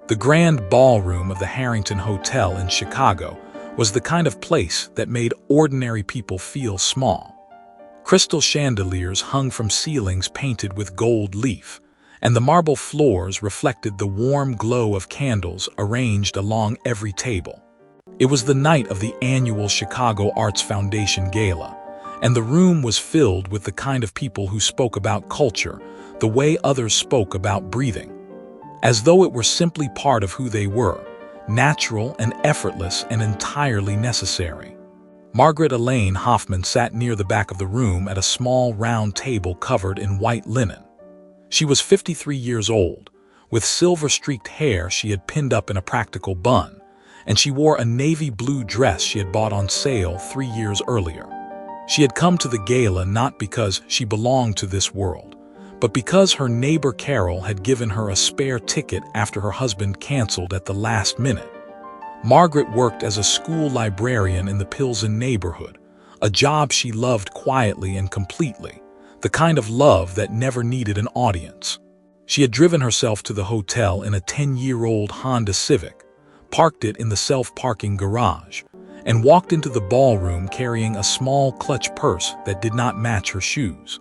The grand ballroom of the Harrington Hotel in Chicago was the kind of place that made ordinary people feel small. Crystal chandeliers hung from ceilings painted with gold leaf, and the marble floors reflected the warm glow of candles arranged along every table. It was the night of the annual Chicago Arts Foundation Gala, and the room was filled with the kind of people who spoke about culture the way others spoke about breathing, as though it were simply part of who they were, natural and effortless and entirely necessary. Margaret Elaine Hoffman sat near the back of the room at a small round table covered in white linen. She was 53 years old, with silver-streaked hair she had pinned up in a practical bun, and she wore a navy blue dress she had bought on sale 3 years earlier. She had come to the gala not because she belonged to this world, but because her neighbor Carol had given her a spare ticket after her husband canceled at the last minute. Margaret worked as a school librarian in the Pilsen neighborhood, a job she loved quietly and completely, the kind of love that never needed an audience. She had driven herself to the hotel in a 10-year-old Honda Civic, parked it in the self-parking garage, and walked into the ballroom carrying a small clutch purse that did not match her shoes.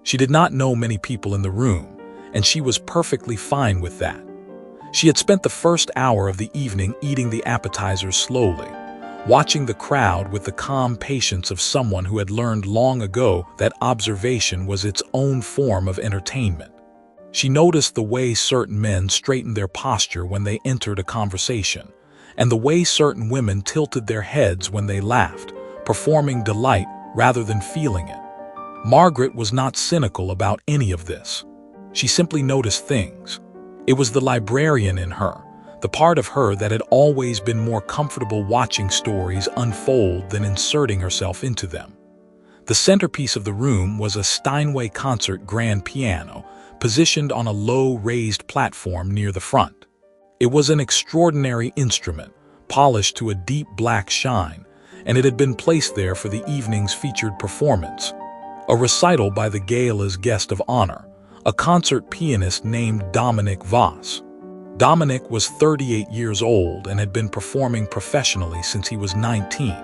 She did not know many people in the room, and she was perfectly fine with that. She had spent the first hour of the evening eating the appetizers slowly, watching the crowd with the calm patience of someone who had learned long ago that observation was its own form of entertainment. She noticed the way certain men straightened their posture when they entered a conversation, and the way certain women tilted their heads when they laughed, performing delight rather than feeling it. Margaret was not cynical about any of this. She simply noticed things. It was the librarian in her, the part of her that had always been more comfortable watching stories unfold than inserting herself into them. The centerpiece of the room was a Steinway concert grand piano, positioned on a low raised platform near the front. It was an extraordinary instrument, polished to a deep black shine, and it had been placed there for the evening's featured performance, a recital by the gala's guest of honor, a concert pianist named Dominic Voss. Dominic was 38 years old and had been performing professionally since he was 19.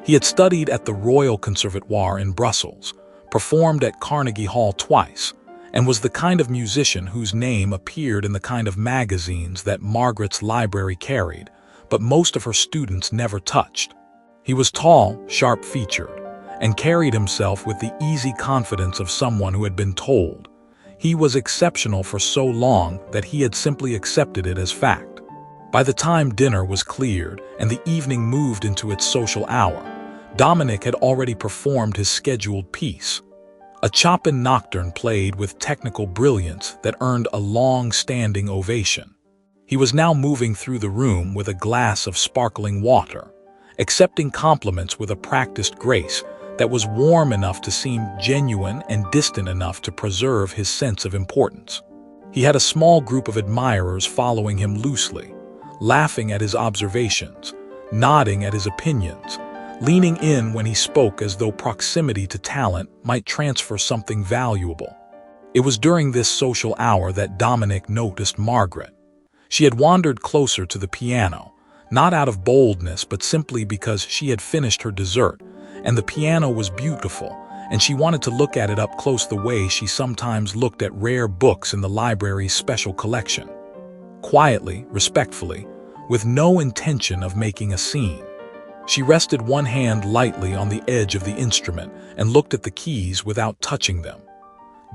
He had studied at the Royal Conservatoire in Brussels, performed at Carnegie Hall twice, and was the kind of musician whose name appeared in the kind of magazines that Margaret's library carried, but most of her students never touched. He was tall, sharp-featured, and carried himself with the easy confidence of someone who had been told. He was exceptional for so long that he had simply accepted it as fact. By the time dinner was cleared and the evening moved into its social hour, Dominic had already performed his scheduled piece. A Chopin nocturne played with technical brilliance that earned a long-standing ovation. He was now moving through the room with a glass of sparkling water, accepting compliments with a practiced grace that was warm enough to seem genuine and distant enough to preserve his sense of importance. He had a small group of admirers following him loosely, laughing at his observations, nodding at his opinions, leaning in when he spoke as though proximity to talent might transfer something valuable. It was during this social hour that Dominic noticed Margaret. She had wandered closer to the piano, not out of boldness but simply because she had finished her dessert, and the piano was beautiful, and she wanted to look at it up close the way she sometimes looked at rare books in the library's special collection. Quietly, respectfully, with no intention of making a scene. She rested one hand lightly on the edge of the instrument and looked at the keys without touching them.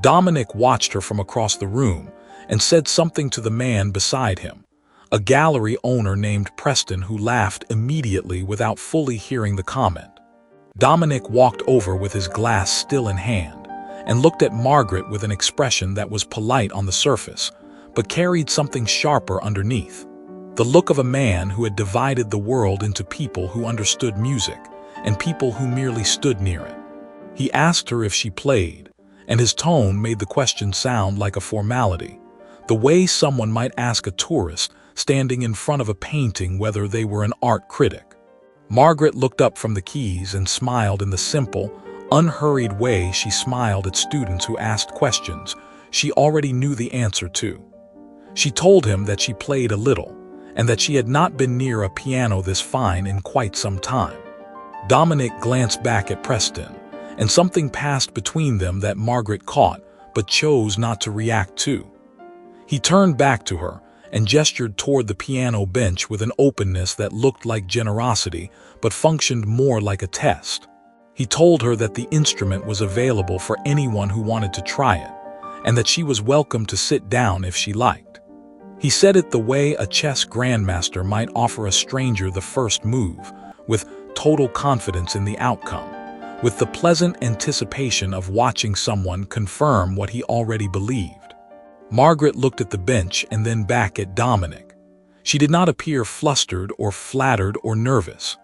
Dominic watched her from across the room and said something to the man beside him, a gallery owner named Preston who laughed immediately without fully hearing the comment. Dominic walked over with his glass still in hand and looked at Margaret with an expression that was polite on the surface, but carried something sharper underneath. The look of a man who had divided the world into people who understood music and people who merely stood near it. He asked her if she played, and his tone made the question sound like a formality, the way someone might ask a tourist standing in front of a painting whether they were an art critic. Margaret looked up from the keys and smiled in the simple, unhurried way she smiled at students who asked questions she already knew the answer to. She told him that she played a little, and that she had not been near a piano this fine in quite some time. Dominic glanced back at Preston, and something passed between them that Margaret caught, but chose not to react to. He turned back to her and gestured toward the piano bench with an openness that looked like generosity, but functioned more like a test. He told her that the instrument was available for anyone who wanted to try it, and that she was welcome to sit down if she liked. He said it the way a chess grandmaster might offer a stranger the first move, with total confidence in the outcome, with the pleasant anticipation of watching someone confirm what he already believed. Margaret looked at the bench and then back at Dominic. She did not appear flustered or flattered or nervous.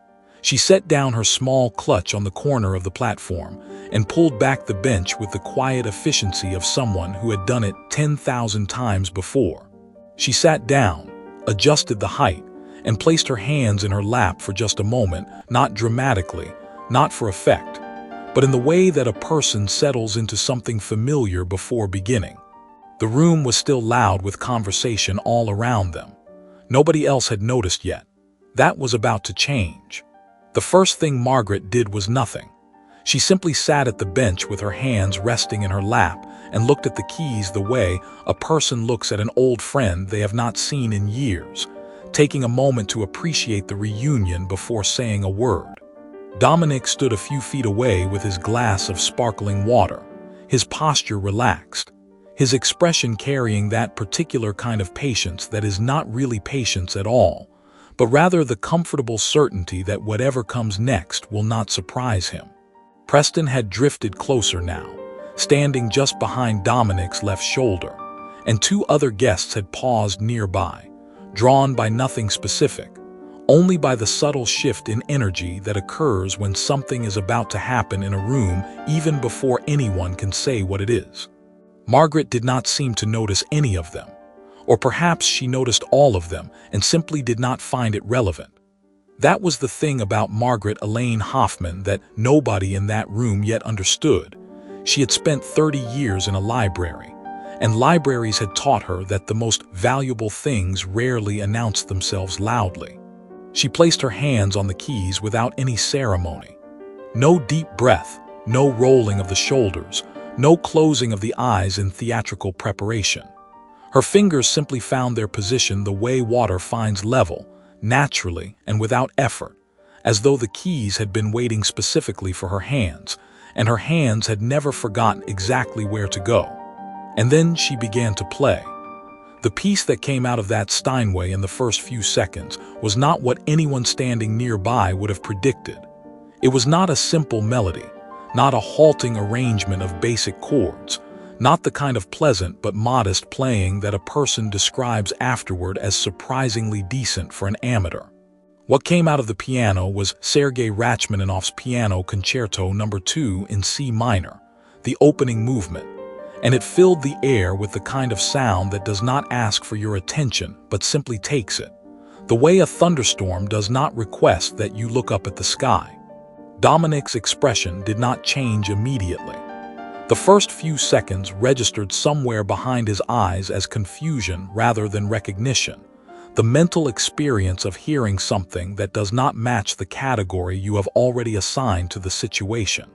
She set down her small clutch on the corner of the platform and pulled back the bench with the quiet efficiency of someone who had done it 10,000 times before. She sat down, adjusted the height, and placed her hands in her lap for just a moment, not dramatically, not for effect, but in the way that a person settles into something familiar before beginning. The room was still loud with conversation all around them. Nobody else had noticed yet. That was about to change. The first thing Margaret did was nothing. She simply sat at the bench with her hands resting in her lap and looked at the keys the way a person looks at an old friend they have not seen in years, taking a moment to appreciate the reunion before saying a word. Dominic stood a few feet away with his glass of sparkling water, his posture relaxed, his expression carrying that particular kind of patience that is not really patience at all, but rather the comfortable certainty that whatever comes next will not surprise him. Preston had drifted closer now, standing just behind Dominic's left shoulder, and two other guests had paused nearby, drawn by nothing specific, only by the subtle shift in energy that occurs when something is about to happen in a room even before anyone can say what it is. Margaret did not seem to notice any of them, or perhaps she noticed all of them and simply did not find it relevant. That was the thing about Margaret Elaine Hoffman that nobody in that room yet understood. She had spent 30 years in a library, and libraries had taught her that the most valuable things rarely announce themselves loudly. She placed her hands on the keys without any ceremony. No deep breath, no rolling of the shoulders, no closing of the eyes in theatrical preparation. Her fingers simply found their position the way water finds level, naturally and without effort, as though the keys had been waiting specifically for her hands, and her hands had never forgotten exactly where to go. And then she began to play. The piece that came out of that Steinway in the first few seconds was not what anyone standing nearby would have predicted. It was not a simple melody, not a halting arrangement of basic chords, not the kind of pleasant but modest playing that a person describes afterward as surprisingly decent for an amateur. What came out of the piano was Sergei Rachmaninoff's Piano Concerto No. 2 in C minor, the opening movement, and it filled the air with the kind of sound that does not ask for your attention but simply takes it, the way a thunderstorm does not request that you look up at the sky. Dominic's expression did not change immediately. The first few seconds registered somewhere behind his eyes as confusion rather than recognition, the mental experience of hearing something that does not match the category you have already assigned to the situation.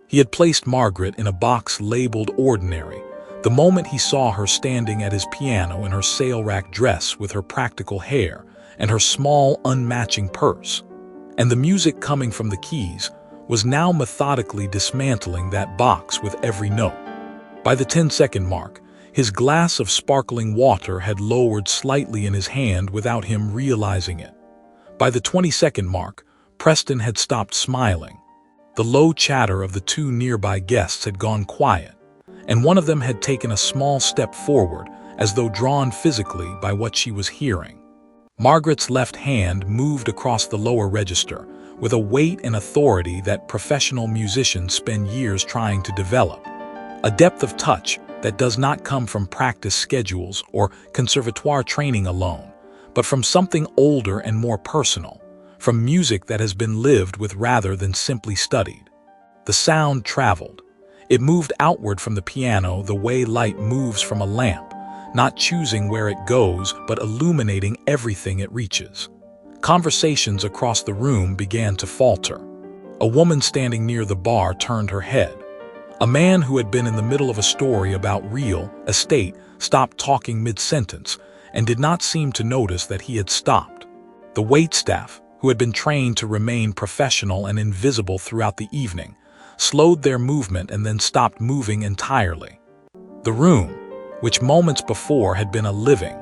He had placed Margaret in a box labeled ordinary the moment he saw her standing at his piano in her sail-rack dress with her practical hair and her small, unmatching purse. And the music coming from the keys was now methodically dismantling that box with every note. By the 10-second mark, his glass of sparkling water had lowered slightly in his hand without him realizing it. By the 20-second mark, Preston had stopped smiling. The low chatter of the two nearby guests had gone quiet, and one of them had taken a small step forward as though drawn physically by what she was hearing. Margaret's left hand moved across the lower register with a weight and authority that professional musicians spend years trying to develop, a depth of touch that does not come from practice schedules or conservatoire training alone, but from something older and more personal, from music that has been lived with rather than simply studied. The sound traveled. It moved outward from the piano the way light moves from a lamp, not choosing where it goes but illuminating everything it reaches. Conversations across the room began to falter. A woman standing near the bar turned her head. A man who had been in the middle of a story about real estate stopped talking mid-sentence and did not seem to notice that he had stopped. The waitstaff, who had been trained to remain professional and invisible throughout the evening, slowed their movement and then stopped moving entirely. The room, which moments before had been a living,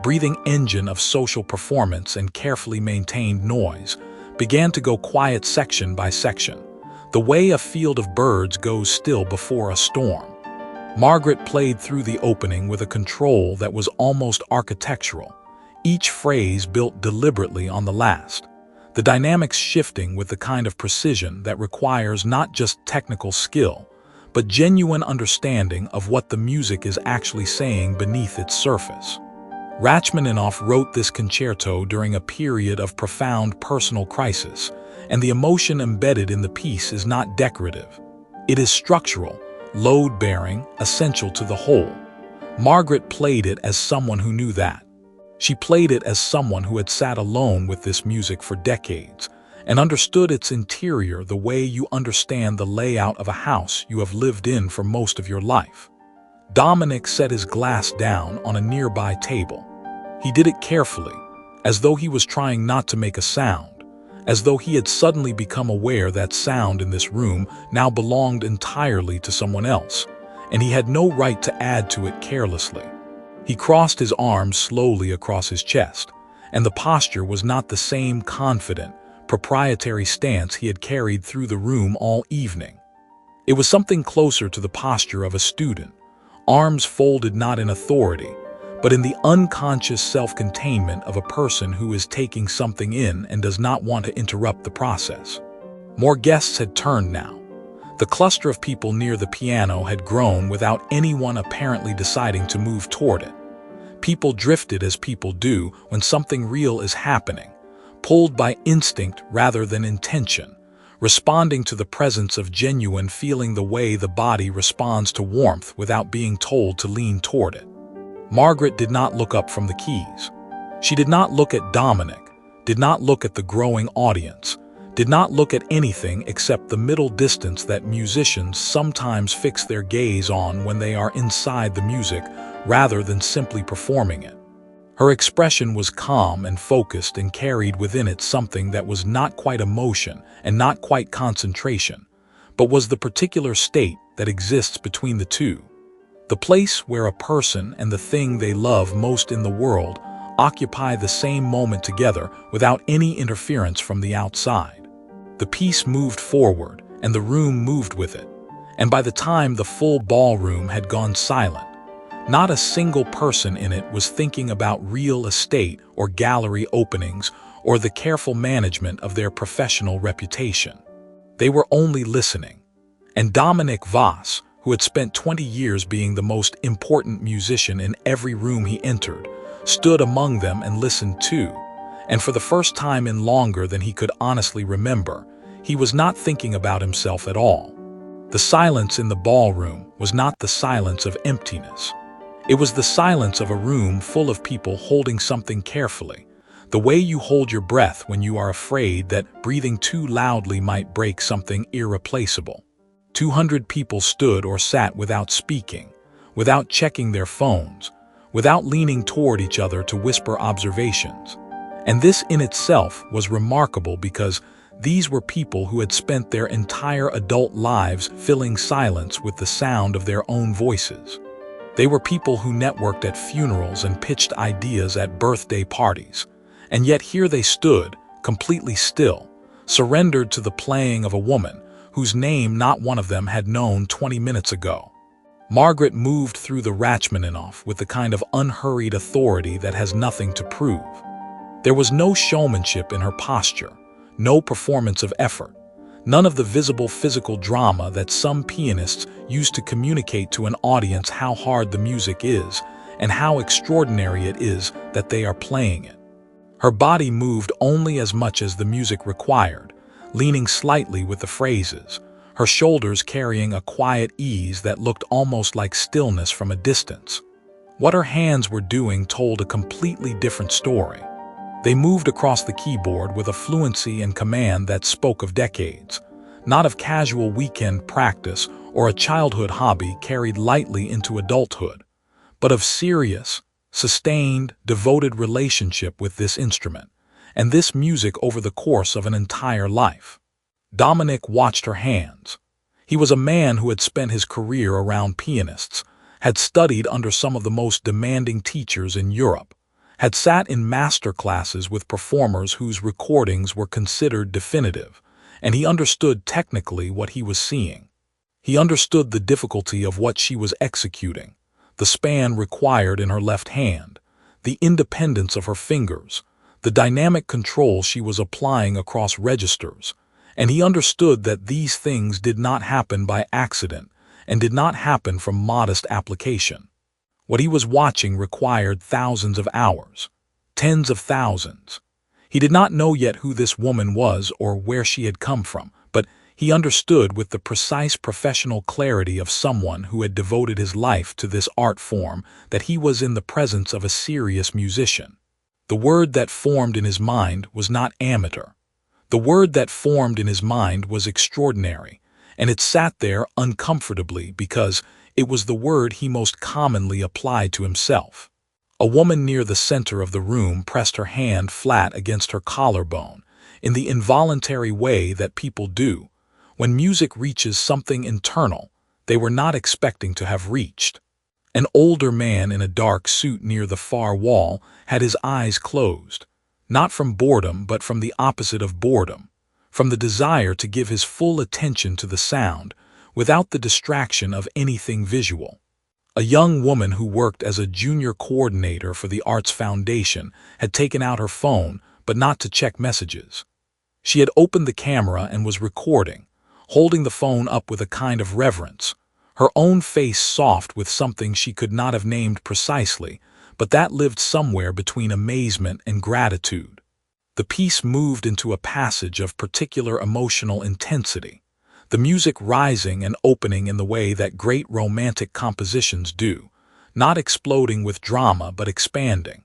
breathing engine of social performance and carefully maintained noise, began to go quiet section by section, the way a field of birds goes still before a storm. Margaret played through the opening with a control that was almost architectural, each phrase built deliberately on the last, the dynamics shifting with the kind of precision that requires not just technical skill, but genuine understanding of what the music is actually saying beneath its surface. Rachmaninoff wrote this concerto during a period of profound personal crisis, and the emotion embedded in the piece is not decorative. It is structural, load-bearing, essential to the whole. Margaret played it as someone who knew that. She played it as someone who had sat alone with this music for decades and understood its interior the way you understand the layout of a house you have lived in for most of your life. Dominic set his glass down on a nearby table. He did it carefully, as though he was trying not to make a sound, as though he had suddenly become aware that sound in this room now belonged entirely to someone else, and he had no right to add to it carelessly. He crossed his arms slowly across his chest, and the posture was not the same confident, proprietary stance he had carried through the room all evening. It was something closer to the posture of a student, arms folded not in authority, but in the unconscious self-containment of a person who is taking something in and does not want to interrupt the process. More guests had turned now. The cluster of people near the piano had grown without anyone apparently deciding to move toward it. People drifted as people do when something real is happening, pulled by instinct rather than intention, responding to the presence of genuine feeling the way the body responds to warmth without being told to lean toward it. Margaret did not look up from the keys. She did not look at Dominic, did not look at the growing audience, did not look at anything except the middle distance that musicians sometimes fix their gaze on when they are inside the music rather than simply performing it. Her expression was calm and focused and carried within it something that was not quite emotion and not quite concentration, but was the particular state that exists between the two. The place where a person and the thing they love most in the world occupy the same moment together without any interference from the outside. The piece moved forward, and the room moved with it, and by the time the full ballroom had gone silent, not a single person in it was thinking about real estate or gallery openings or the careful management of their professional reputation. They were only listening, and Dominic Voss, who had spent 20 years being the most important musician in every room he entered, stood among them and listened too, and for the first time in longer than he could honestly remember, he was not thinking about himself at all. The silence in the ballroom was not the silence of emptiness. It was the silence of a room full of people holding something carefully, the way you hold your breath when you are afraid that breathing too loudly might break something irreplaceable. 200 people stood or sat without speaking, without checking their phones, without leaning toward each other to whisper observations. And this in itself was remarkable because these were people who had spent their entire adult lives filling silence with the sound of their own voices. They were people who networked at funerals and pitched ideas at birthday parties. And yet here they stood, completely still, surrendered to the playing of a woman whose name not one of them had known 20 minutes ago. Margaret moved through the Rachmaninoff with the kind of unhurried authority that has nothing to prove. There was no showmanship in her posture, no performance of effort, none of the visible physical drama that some pianists use to communicate to an audience how hard the music is and how extraordinary it is that they are playing it. Her body moved only as much as the music required, leaning slightly with the phrases, her shoulders carrying a quiet ease that looked almost like stillness from a distance. What her hands were doing told a completely different story. They moved across the keyboard with a fluency and command that spoke of decades, not of casual weekend practice or a childhood hobby carried lightly into adulthood, but of serious, sustained, devoted relationship with this instrument, and this music over the course of an entire life. Dominic watched her hands. He was a man who had spent his career around pianists, had studied under some of the most demanding teachers in Europe, had sat in master classes with performers whose recordings were considered definitive, and he understood technically what he was seeing. He understood the difficulty of what she was executing, the span required in her left hand, the independence of her fingers, the dynamic control she was applying across registers, and he understood that these things did not happen by accident and did not happen from modest application. What he was watching required thousands of hours, tens of thousands. He did not know yet who this woman was or where she had come from, but he understood with the precise professional clarity of someone who had devoted his life to this art form that he was in the presence of a serious musician. The word that formed in his mind was not amateur. The word that formed in his mind was extraordinary, and it sat there uncomfortably because it was the word he most commonly applied to himself. A woman near the center of the room pressed her hand flat against her collarbone, in the involuntary way that people do when music reaches something internal they were not expecting to have reached. An older man in a dark suit near the far wall had his eyes closed, not from boredom but from the opposite of boredom, from the desire to give his full attention to the sound without the distraction of anything visual. A young woman who worked as a junior coordinator for the Arts Foundation had taken out her phone, but not to check messages. She had opened the camera and was recording, holding the phone up with a kind of reverence, her own face soft with something she could not have named precisely, but that lived somewhere between amazement and gratitude. The piece moved into a passage of particular emotional intensity, the music rising and opening in the way that great romantic compositions do, not exploding with drama but expanding,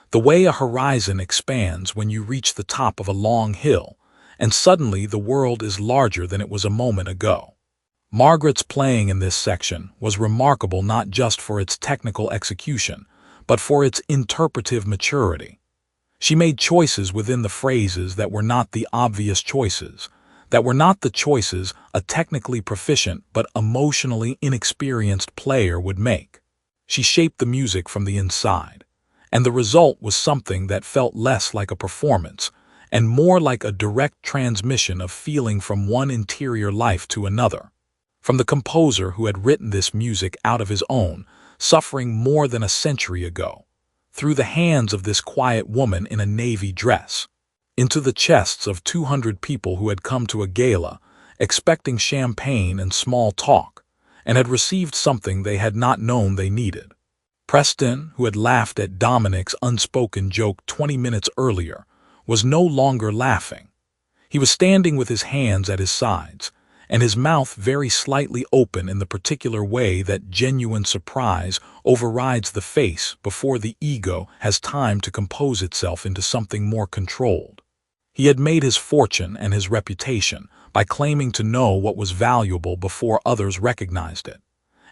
the way a horizon expands when you reach the top of a long hill, and suddenly the world is larger than it was a moment ago. Margaret's playing in this section was remarkable not just for its technical execution, but for its interpretive maturity. She made choices within the phrases that were not the obvious choices, that were not the choices a technically proficient but emotionally inexperienced player would make. She shaped the music from the inside, and the result was something that felt less like a performance and more like a direct transmission of feeling from one interior life to another. From the composer who had written this music out of his own suffering more than a century ago, through the hands of this quiet woman in a navy dress, into the chests of 200 people who had come to a gala, expecting champagne and small talk, and had received something they had not known they needed. Preston, who had laughed at Dominic's unspoken joke 20 minutes earlier, was no longer laughing. He was standing with his hands at his sides, and his mouth very slightly open in the particular way that genuine surprise overrides the face before the ego has time to compose itself into something more controlled. He had made his fortune and his reputation by claiming to know what was valuable before others recognized it,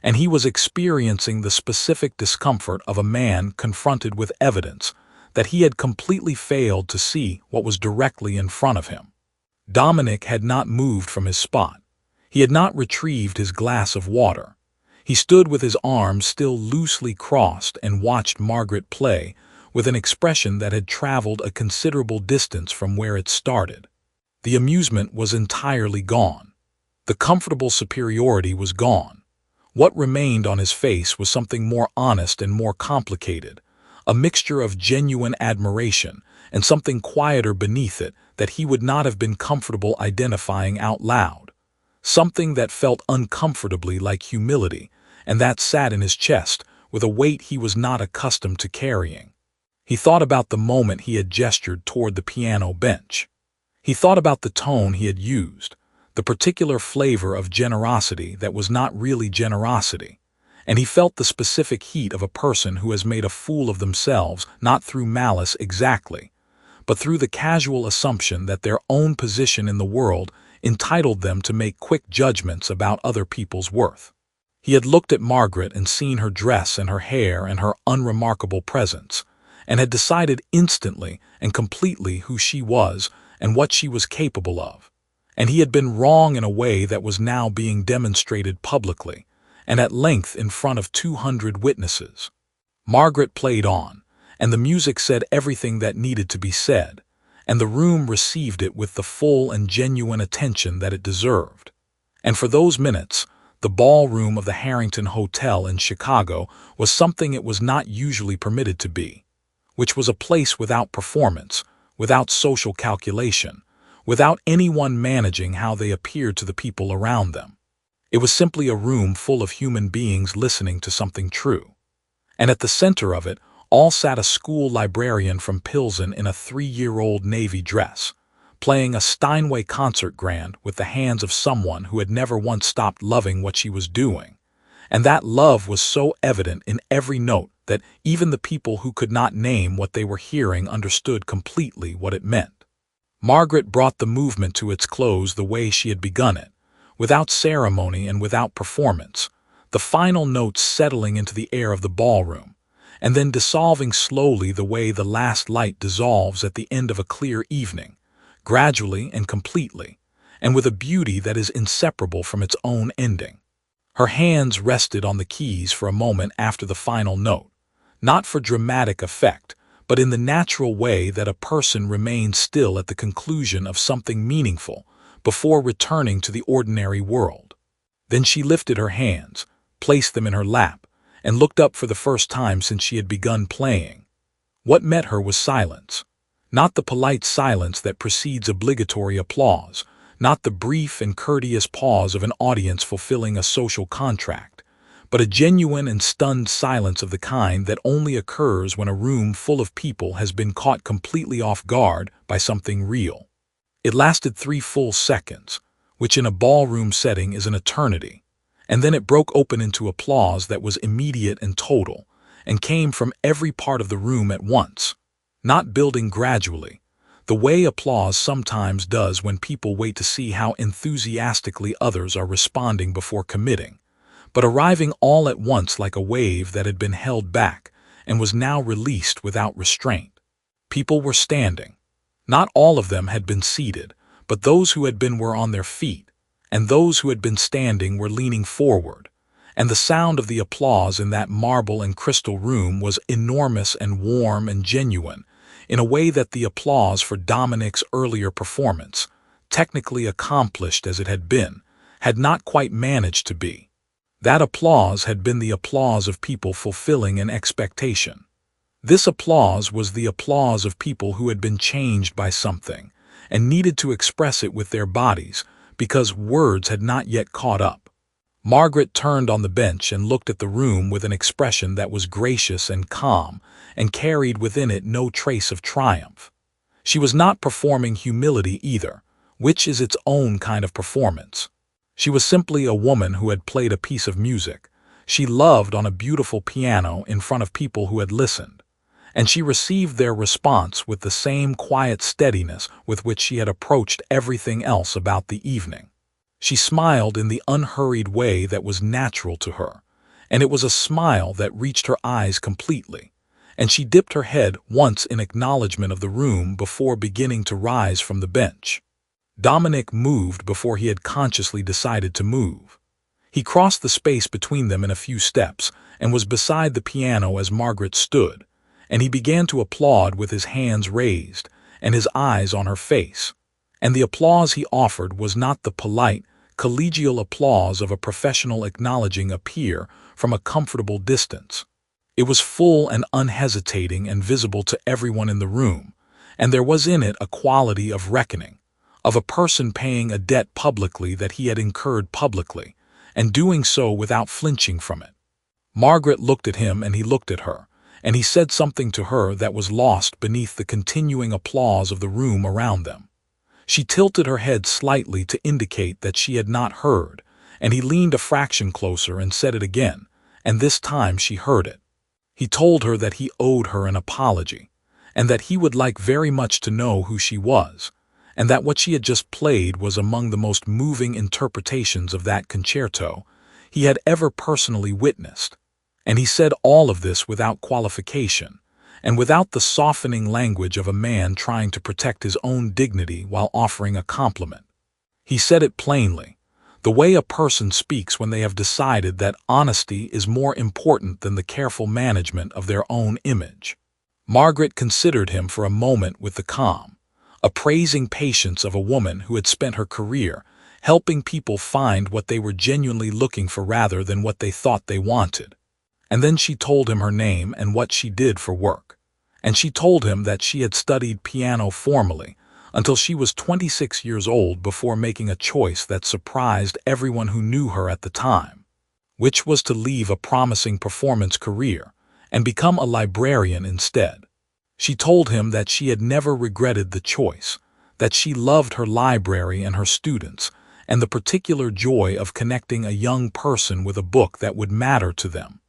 and he was experiencing the specific discomfort of a man confronted with evidence that he had completely failed to see what was directly in front of him. Dominic had not moved from his spot. He had not retrieved his glass of water. He stood with his arms still loosely crossed and watched Margaret play with an expression that had traveled a considerable distance from where it started. The amusement was entirely gone. The comfortable superiority was gone. What remained on his face was something more honest and more complicated, a mixture of genuine admiration and something quieter beneath it that he would not have been comfortable identifying out loud. Something that felt uncomfortably like humility, and that sat in his chest with a weight he was not accustomed to carrying. He thought about the moment he had gestured toward the piano bench. He thought about the tone he had used, the particular flavor of generosity that was not really generosity, and he felt the specific heat of a person who has made a fool of themselves, not through malice exactly, but through the casual assumption that their own position in the world entitled them to make quick judgments about other people's worth. He had looked at Margaret and seen her dress and her hair and her unremarkable presence, and had decided instantly and completely who she was and what she was capable of. And he had been wrong in a way that was now being demonstrated publicly, and at length in front of 200 witnesses. Margaret played on, and the music said everything that needed to be said, and the room received it with the full and genuine attention that it deserved. And for those minutes, the ballroom of the Harrington Hotel in Chicago was something it was not usually permitted to be, which was a place without performance, without social calculation, without anyone managing how they appeared to the people around them. It was simply a room full of human beings listening to something true. And at the center of it all sat a school librarian from Pilsen in a 3-year-old navy dress, playing a Steinway concert grand with the hands of someone who had never once stopped loving what she was doing. And that love was so evident in every note that even the people who could not name what they were hearing understood completely what it meant. Margaret brought the movement to its close the way she had begun it, without ceremony and without performance, the final notes settling into the air of the ballroom, and then dissolving slowly the way the last light dissolves at the end of a clear evening, gradually and completely, and with a beauty that is inseparable from its own ending. Her hands rested on the keys for a moment after the final note, not for dramatic effect, but in the natural way that a person remains still at the conclusion of something meaningful before returning to the ordinary world. Then she lifted her hands, placed them in her lap, and looked up for the first time since she had begun playing. What met her was silence. Not the polite silence that precedes obligatory applause, not the brief and courteous pause of an audience fulfilling a social contract, but a genuine and stunned silence of the kind that only occurs when a room full of people has been caught completely off guard by something real. It lasted 3 full seconds, which in a ballroom setting is an eternity, and then it broke open into applause that was immediate and total, and came from every part of the room at once, not building gradually, the way applause sometimes does when people wait to see how enthusiastically others are responding before committing, but arriving all at once like a wave that had been held back and was now released without restraint. People were standing. Not all of them had been seated, but those who had been were on their feet, and those who had been standing were leaning forward, and the sound of the applause in that marble and crystal room was enormous and warm and genuine, in a way that the applause for Dominic's earlier performance, technically accomplished as it had been, had not quite managed to be. That applause had been the applause of people fulfilling an expectation. This applause was the applause of people who had been changed by something and needed to express it with their bodies because words had not yet caught up. Margaret turned on the bench and looked at the room with an expression that was gracious and calm and carried within it no trace of triumph. She was not performing humility either, which is its own kind of performance. She was simply a woman who had played a piece of music she loved on a beautiful piano in front of people who had listened, and she received their response with the same quiet steadiness with which she had approached everything else about the evening. She smiled in the unhurried way that was natural to her, and it was a smile that reached her eyes completely, and she dipped her head once in acknowledgement of the room before beginning to rise from the bench. Dominic moved before he had consciously decided to move. He crossed the space between them in a few steps and was beside the piano as Margaret stood, and he began to applaud with his hands raised and his eyes on her face. And the applause he offered was not the polite, collegial applause of a professional acknowledging a peer from a comfortable distance. It was full and unhesitating and visible to everyone in the room, and there was in it a quality of reckoning, of a person paying a debt publicly that he had incurred publicly, and doing so without flinching from it. Margaret looked at him and he looked at her, and he said something to her that was lost beneath the continuing applause of the room around them. She tilted her head slightly to indicate that she had not heard, and he leaned a fraction closer and said it again, and this time she heard it. He told her that he owed her an apology, and that he would like very much to know who she was, and that what she had just played was among the most moving interpretations of that concerto he had ever personally witnessed. And he said all of this without qualification, and without the softening language of a man trying to protect his own dignity while offering a compliment. He said it plainly, the way a person speaks when they have decided that honesty is more important than the careful management of their own image. Margaret considered him for a moment with the calm, appraising patience of a woman who had spent her career helping people find what they were genuinely looking for rather than what they thought they wanted. And then she told him her name and what she did for work. And she told him that she had studied piano formally until she was 26 years old before making a choice that surprised everyone who knew her at the time, which was to leave a promising performance career and become a librarian instead. She told him that she had never regretted the choice, that she loved her library and her students, and the particular joy of connecting a young person with a book that would matter to them,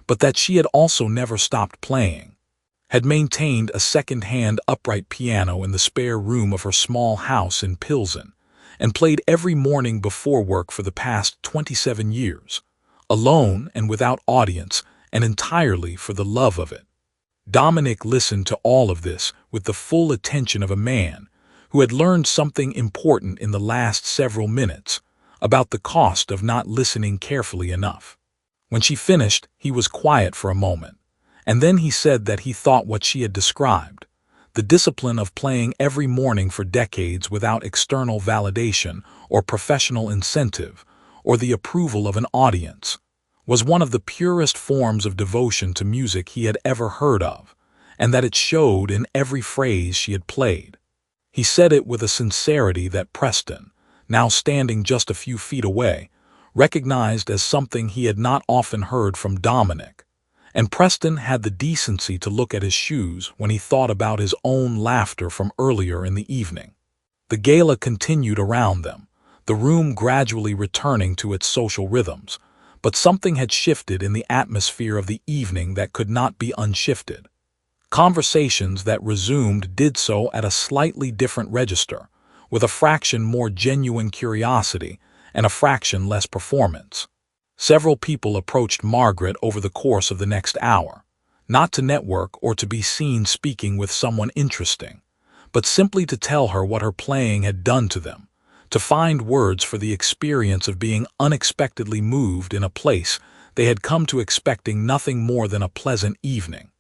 but that she had also never stopped playing, had maintained a second-hand upright piano in the spare room of her small house in Pilsen, and played every morning before work for the past 27 years, alone and without audience, and entirely for the love of it. Dominic listened to all of this with the full attention of a man who had learned something important in the last several minutes about the cost of not listening carefully enough. When she finished, he was quiet for a moment, and then he said that he thought what she had described, the discipline of playing every morning for decades without external validation or professional incentive or the approval of an audience, was one of the purest forms of devotion to music he had ever heard of, and that it showed in every phrase she had played. He said it with a sincerity that Preston, now standing just a few feet away, recognized as something he had not often heard from Dominic, and Preston had the decency to look at his shoes when he thought about his own laughter from earlier in the evening. The gala continued around them, the room gradually returning to its social rhythms, but something had shifted in the atmosphere of the evening that could not be unshifted. Conversations that resumed did so at a slightly different register, with a fraction more genuine curiosity and a fraction less performance. Several people approached Margaret over the course of the next hour, not to network or to be seen speaking with someone interesting, but simply to tell her what her playing had done to them, to find words for the experience of being unexpectedly moved in a place they had come to expecting nothing more than a pleasant evening.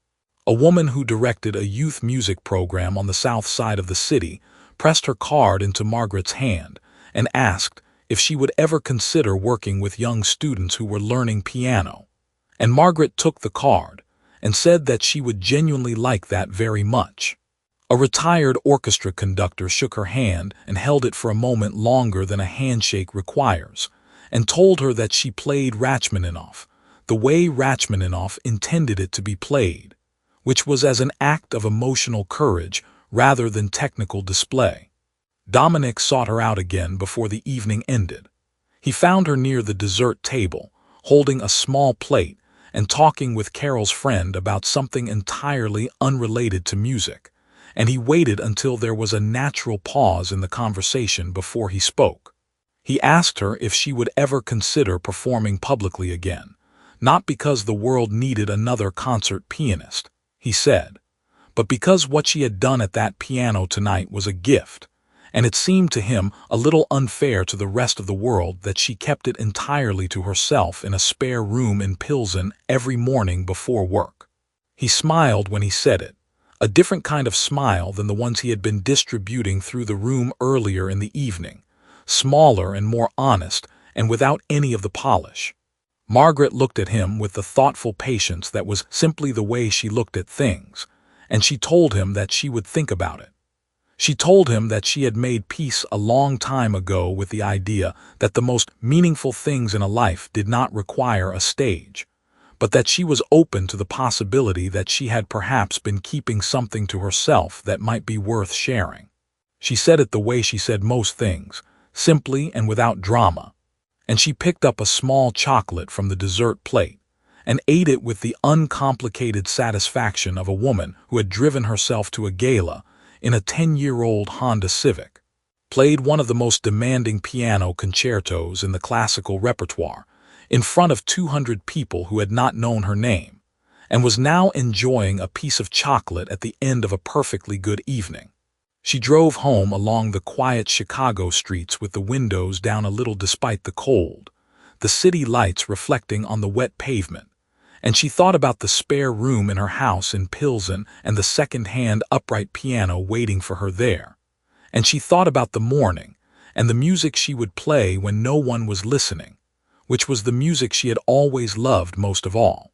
A woman who directed a youth music program on the south side of the city pressed her card into Margaret's hand and asked if she would ever consider working with young students who were learning piano. And Margaret took the card and said that she would genuinely like that very much. A retired orchestra conductor shook her hand and held it for a moment longer than a handshake requires, and told her that she played Rachmaninoff, the way Rachmaninoff intended it to be played, which was as an act of emotional courage rather than technical display. Dominic sought her out again before the evening ended. He found her near the dessert table, holding a small plate and talking with Carol's friend about something entirely unrelated to music, and he waited until there was a natural pause in the conversation before he spoke. He asked her if she would ever consider performing publicly again, not because the world needed another concert pianist, he said, but because what she had done at that piano tonight was a gift, and it seemed to him a little unfair to the rest of the world that she kept it entirely to herself in a spare room in Pilsen every morning before work. He smiled when he said it, a different kind of smile than the ones he had been distributing through the room earlier in the evening, smaller and more honest and without any of the polish. Margaret looked at him with the thoughtful patience that was simply the way she looked at things, and she told him that she would think about it. She told him that she had made peace a long time ago with the idea that the most meaningful things in a life did not require a stage, but that she was open to the possibility that she had perhaps been keeping something to herself that might be worth sharing. She said it the way she said most things, simply and without drama, and she picked up a small chocolate from the dessert plate and ate it with the uncomplicated satisfaction of a woman who had driven herself to a gala in a 10-year-old Honda Civic, played one of the most demanding piano concertos in the classical repertoire in front of 200 people who had not known her name, and was now enjoying a piece of chocolate at the end of a perfectly good evening. She drove home along the quiet Chicago streets with the windows down a little despite the cold, the city lights reflecting on the wet pavement, and she thought about the spare room in her house in Pilsen and the second-hand upright piano waiting for her there. And she thought about the morning and the music she would play when no one was listening, which was the music she had always loved most of all.